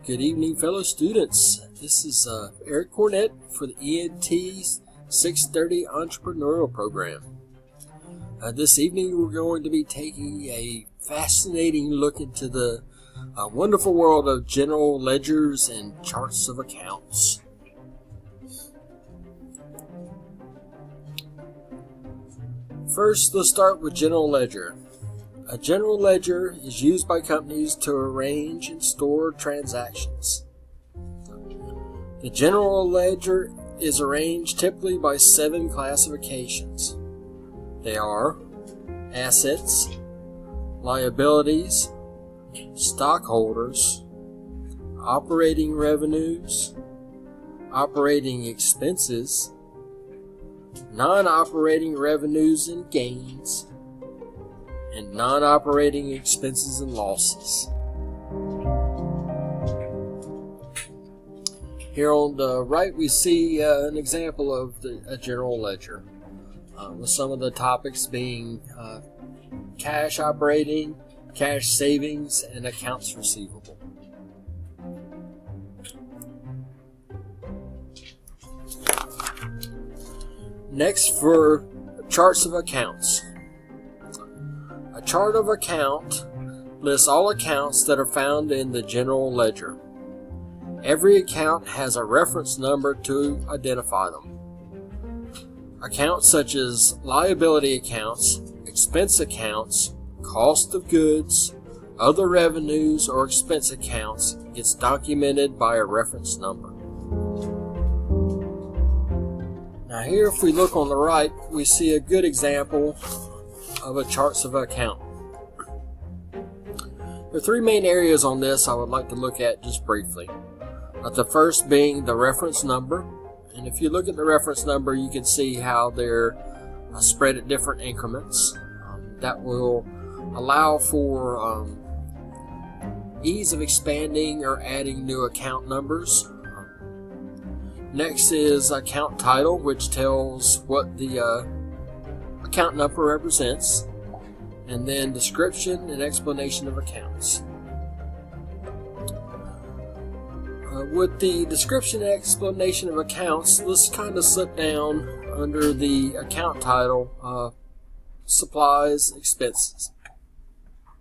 Good evening, fellow students. This is Eric Cornett for the ENT 630 Entrepreneurial Program. This evening we're going to be taking a fascinating look into the wonderful world of general ledgers and charts of accounts. First, let's start with general ledger. A general ledger is used by companies to arrange and store transactions. The general ledger is arranged typically by 7 classifications. They are assets, liabilities, stockholders, operating revenues, operating expenses, non-operating revenues and gains, and non-operating expenses and losses. Here on the right we see an example of a general ledger, with some of the topics being cash operating, cash savings, and accounts receivable. Next, for charts of accounts. A chart of account lists all accounts that are found in the general ledger. Every account has a reference number to identify them. Accounts such as liability accounts, expense accounts, cost of goods, other revenues, or expense accounts gets documented by a reference number. Now here, if we look on the right, we see a good example of a charts of account. There are 3 main areas on this I would like to look at just briefly. The first being the reference number, and if you look at the reference number, you can see how they're spread at different increments. That will allow for ease of expanding or adding new account numbers. Next is account title, which tells what the account number represents, and then description and explanation of accounts. With the description and explanation of accounts, let's kind of slip down under the account title, supplies, expenses.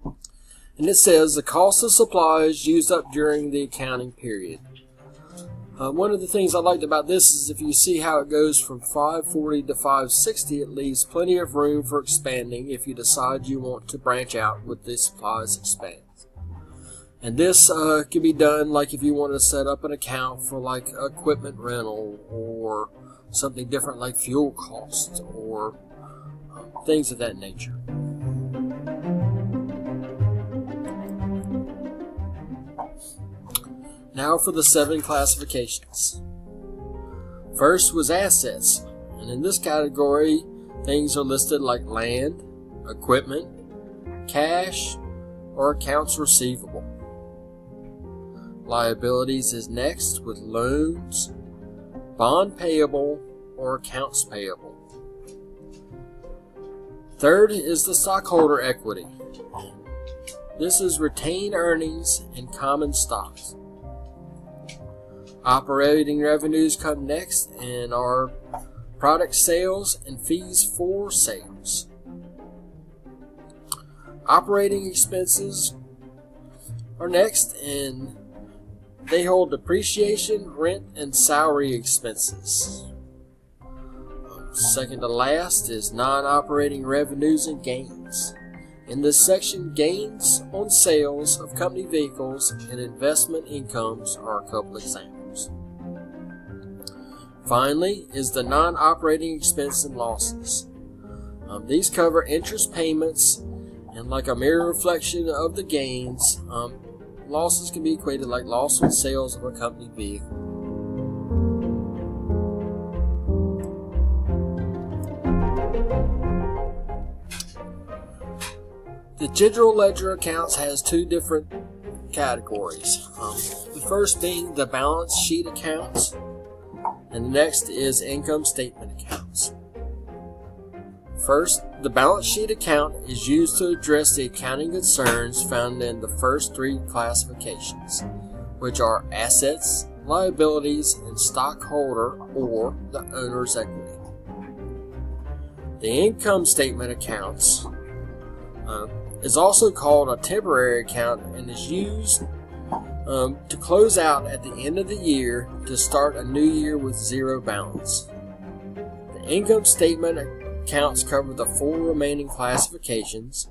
And it says the cost of supplies used up during the accounting period. One of the things I liked about this is if you see how it goes from 540 to 560, it leaves plenty of room for expanding if you decide you want to branch out with the supplies expense. And this can be done like if you want to set up an account for like equipment rental or something different like fuel costs or things of that nature. Now for the 7 classifications. First was assets, and in this category things are listed like land, equipment, cash, or accounts receivable. Liabilities is next with loans, bond payable, or accounts payable. Third is the stockholder equity. This is retained earnings and common stocks. Operating revenues come next and are product sales and fees for sales. Operating expenses are next, and they hold depreciation, rent, and salary expenses. Second to last is non-operating revenues and gains. In this section, gains on sales of company vehicles and investment incomes are a couple examples. Finally is the non-operating expense and losses. These cover interest payments, and like a mirror reflection of the gains, losses can be equated like loss on sales of a company vehicle. The general ledger accounts has 2 different categories. The first being the balance sheet accounts, and the next is income statement accounts. First, the balance sheet account is used to address the accounting concerns found in the first 3 classifications. which are assets, liabilities, and stockholder or the owner's equity. The income statement accounts is also called a temporary account and is used to close out at the end of the year to start a new year with zero balance. The income statement accounts cover the 4 remaining classifications,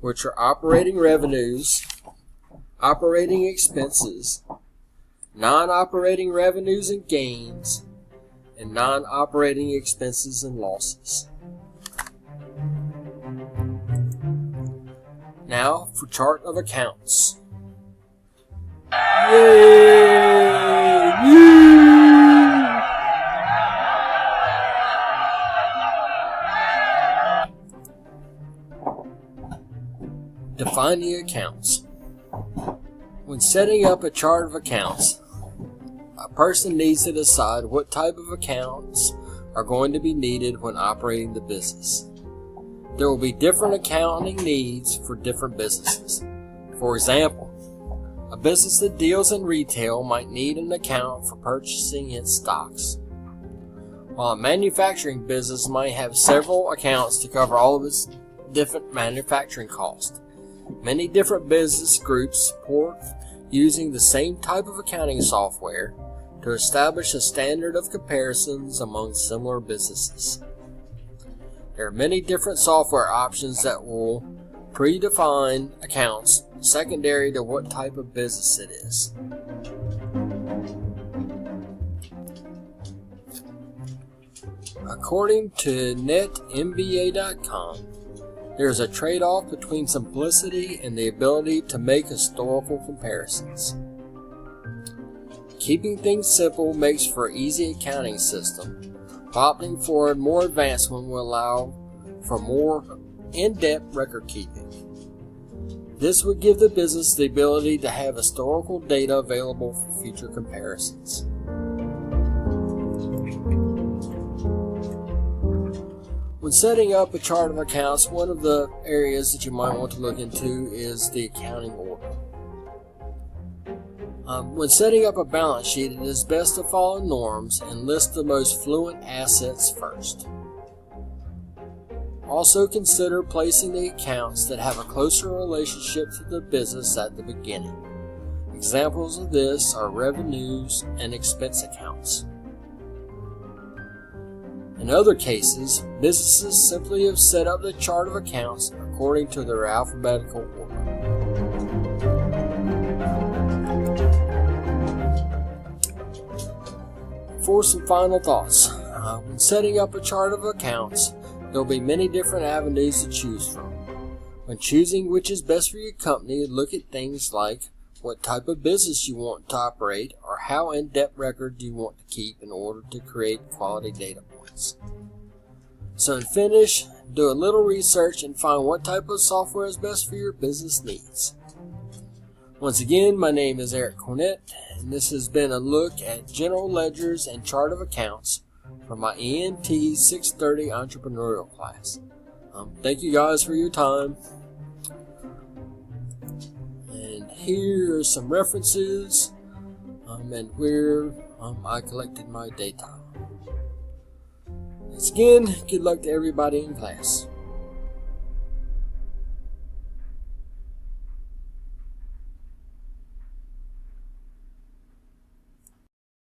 which are operating revenues, operating expenses, non-operating revenues and gains, and non-operating expenses and losses. Now for chart of accounts. Yay! Woo! Defining accounts. When setting up a chart of accounts, a person needs to decide what type of accounts are going to be needed when operating the business. There will be different accounting needs for different businesses. For example, a business that deals in retail might need an account for purchasing its stocks, while a manufacturing business might have several accounts to cover all of its different manufacturing costs. Many different business groups support using the same type of accounting software to establish a standard of comparisons among similar businesses. There are many different software options that will predefine accounts secondary to what type of business it is. According to netmba.com, there is a trade-off between simplicity and the ability to make historical comparisons. Keeping things simple makes for an easy accounting system. Opting for a more advanced one will allow for more in-depth record keeping. This would give the business the ability to have historical data available for future comparisons. When setting up a chart of accounts, one of the areas that you might want to look into is the accounting order. When setting up a balance sheet, it is best to follow norms and list the most fluent assets first. Also consider placing the accounts that have a closer relationship to the business at the beginning. Examples of this are revenues and expense accounts. In other cases, businesses simply have set up the chart of accounts according to their alphabetical order. For some final thoughts, when setting up a chart of accounts, there will be many different avenues to choose from. When choosing which is best for your company, look at things like what type of business you want to operate or how in-depth records you want to keep in order to create quality data points. So to finish, do a little research and find what type of software is best for your business needs. Once again, my name is Eric Cornett, and this has been a look at general ledgers and chart of accounts for my ENT 630 entrepreneurial class. Thank you guys for your time. And here are some references and where I collected my data. Once again, good luck to everybody in class.